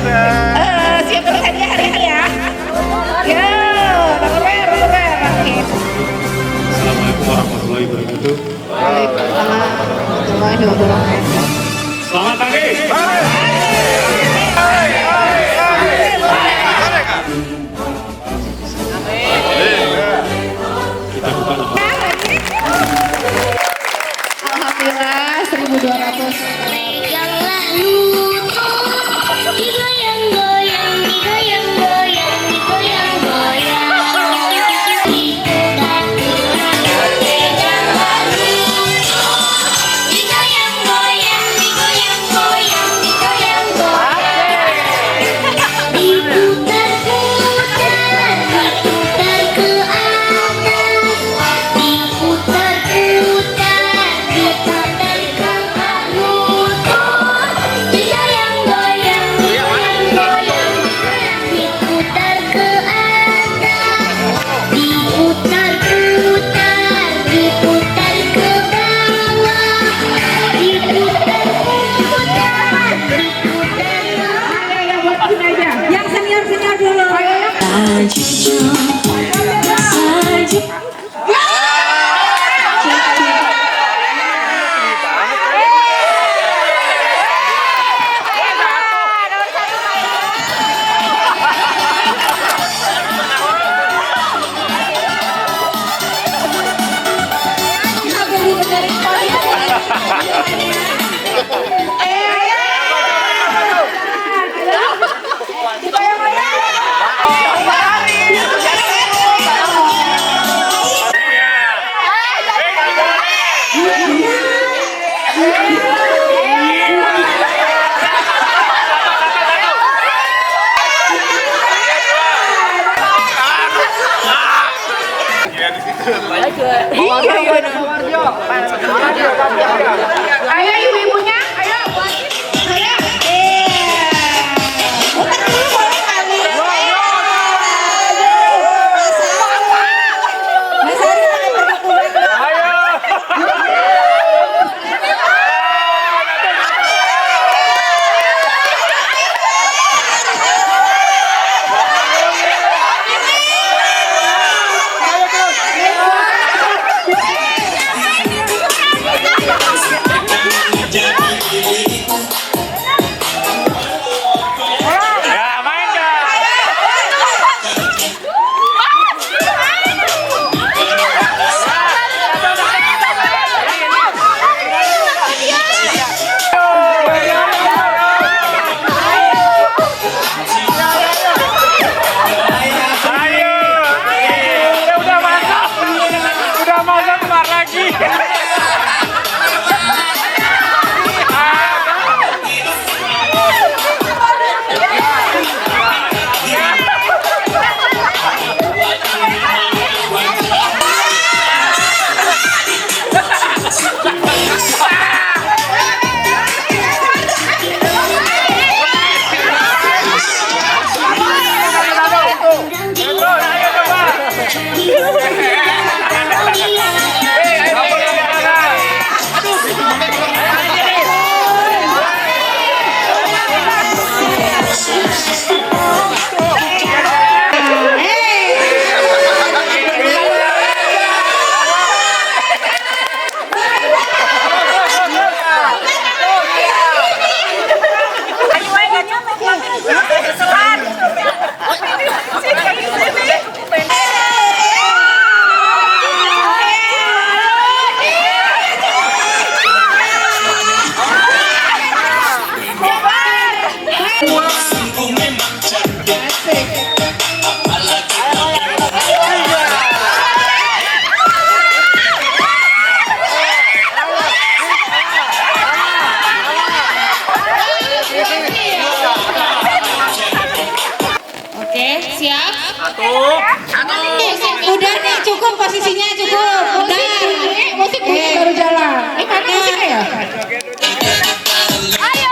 Siap berhadiah hari ini ya. Ya, nomor berapa? Assalamualaikum warahmatullahi wabarakatuh. Waalaikumsalam warahmatullahi wabarakatuh. Selamat pagi. Kita buka nama. Alhamdulillah 1.200. Janganlah lupa digoyang-goyang, digoyang-goyang, digoyang-goyang. Diputar janganlah lupa digoyang-goyang, digoyang-goyang, digoyang-goyang. Diputar-putar, diputar ke atas, diputar-putar, diputar ke lutut. Digoyang-goyang, digoyang-goyang, diputar ke atas, diputar-putar, diputar ke bawah, diputar-putar, diputar ke Yang buat sini aja. Yang senior dulu. Ayo ibu-ibunya, ayo. Ayo. Putar dulu boleh kali. Mas Ari pakai perhitungan. Udah nih, cukup posisinya, cukup. Udah. Musik baru jalan. Ini mana musiknya ya? Ayo.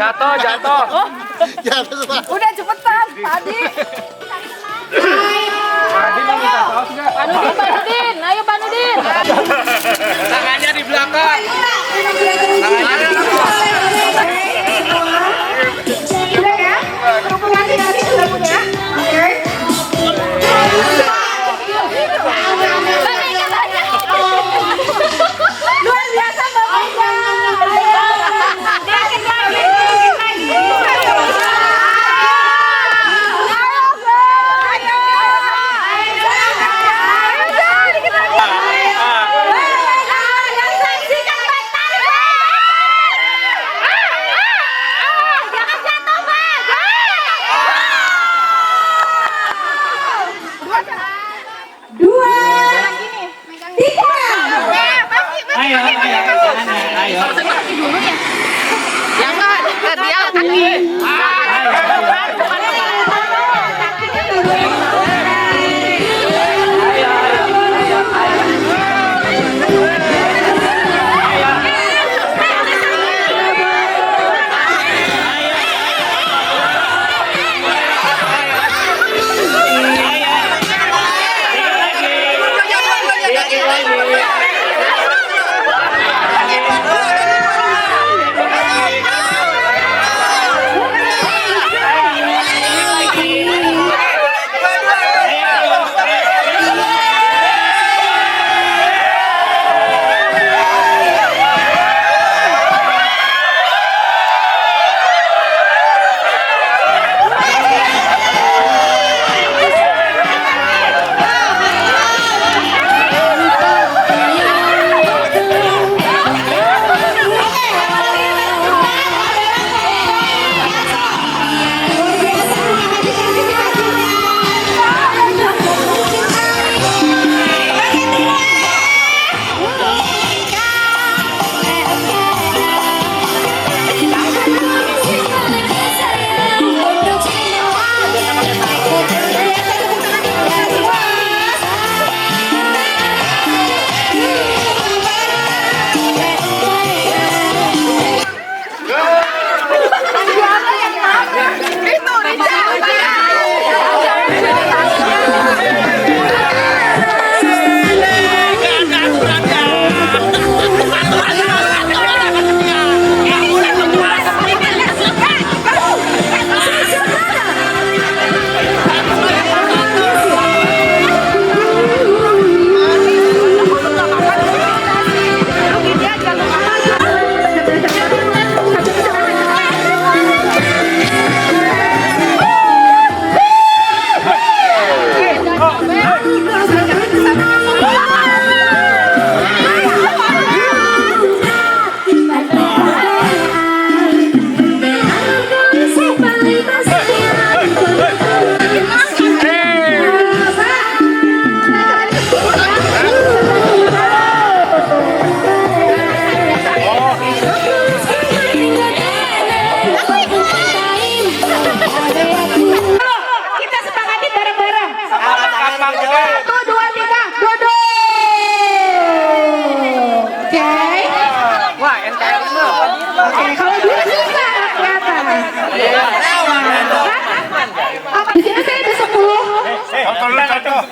Jatuh. Udah cepetan, tadi. Panudin, ayo Panudin. Tangannya di belakang. Sudah ya? Kerupuk hati-hati sudah punya? Oke. Luar biasa Mbak Mega. Dikit lagi.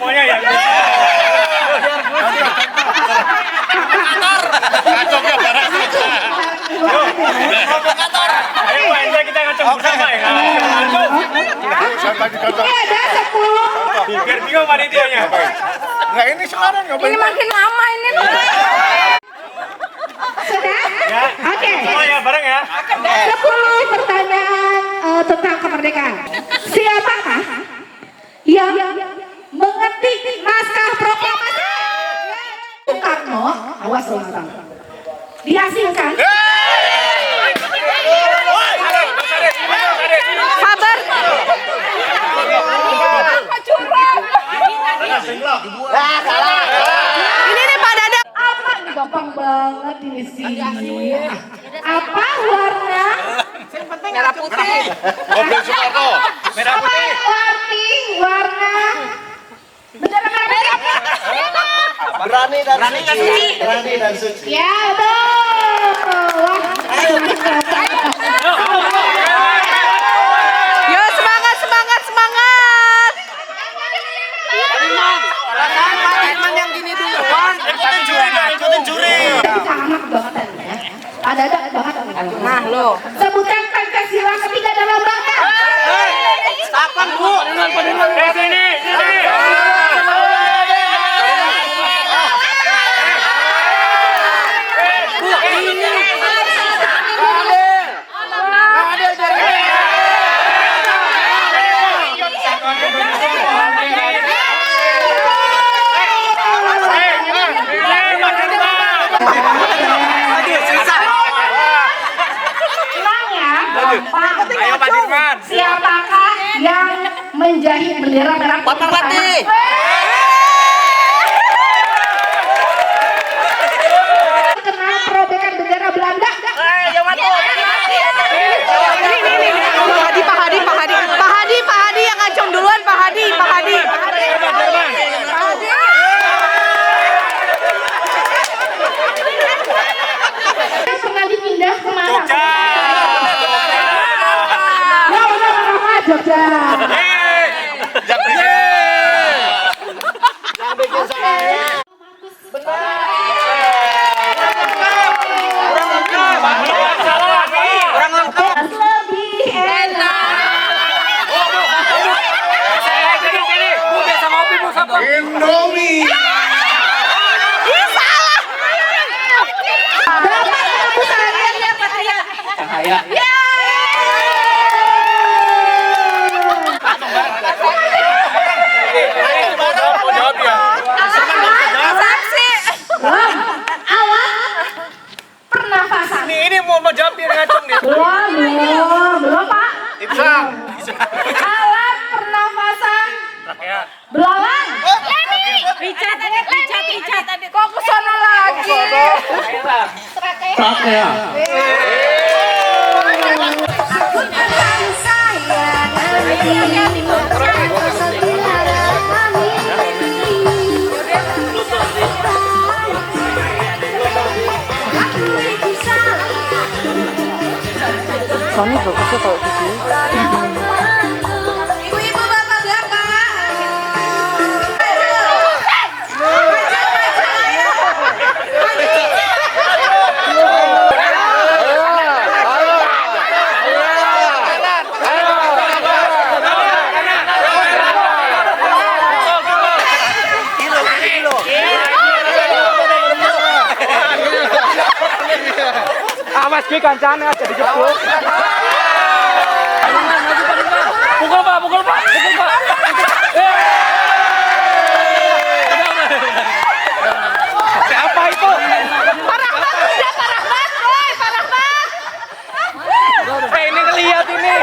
semuanya ya. Ngacoknya bareng saja. Provokator. Ayo Pak Enda kita ngacok bersama ya. Ada 10. Biar bingung panitianya. Nah ini sekarang Ini makin lama ini. Sudah? Ya. Oke. Semua ya bareng ya. 10 pertanyaan tentang kemerdekaan. Siapakah yang mengetik naskah proklamasi Soekarno? Awas loh, diasingkan. Sabar. Curang. Ini nih Pak Dadang. Apa nih gampang banget ini sih. Apa warna? Merah putih. Mobil Soekarno. Merah Apa putih. arti warna bendera merah putih? Berani dan suci. Ya betul. Wah, Sebutkan Pancasila ketiga dalam bangsa. Kapan, Bu? Sini. Senangnya, gampang. Ayo Pak Dirman. Siapakah yang menjahit bendera merah putih? Bapak Latih. Kenal perobekan bendera Belanda? Pak Hadi yang ngacung duluan, Pak Hadi. Yang pernah dipindah kemana? Jogja. Ya benar, Jogja. Lebih enak. Sini. Bu biasa ngopi Bu siapa? Indomie. Dapat aku saya. Jawab ya. Alat pernafasan. Ini mau jawab dia ngacung nih. Belum Pak. Ibsam. Alat pernafasan Ya. belalang. Richard tadi. Kok ke sana lagi? Aku tentang sayang. Sony bagusnya kalau gitu. Ibu-ibu, bapak-bapak. Awas ki kancane aja dijebuk. Pukul Pak. Apa itu? Parah banget. Ini ngelihat ini.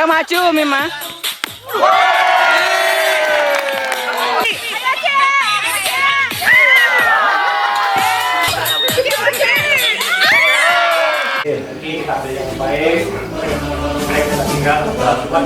maju, Mima. Nanti ada yang baik, mereka tinggal mereka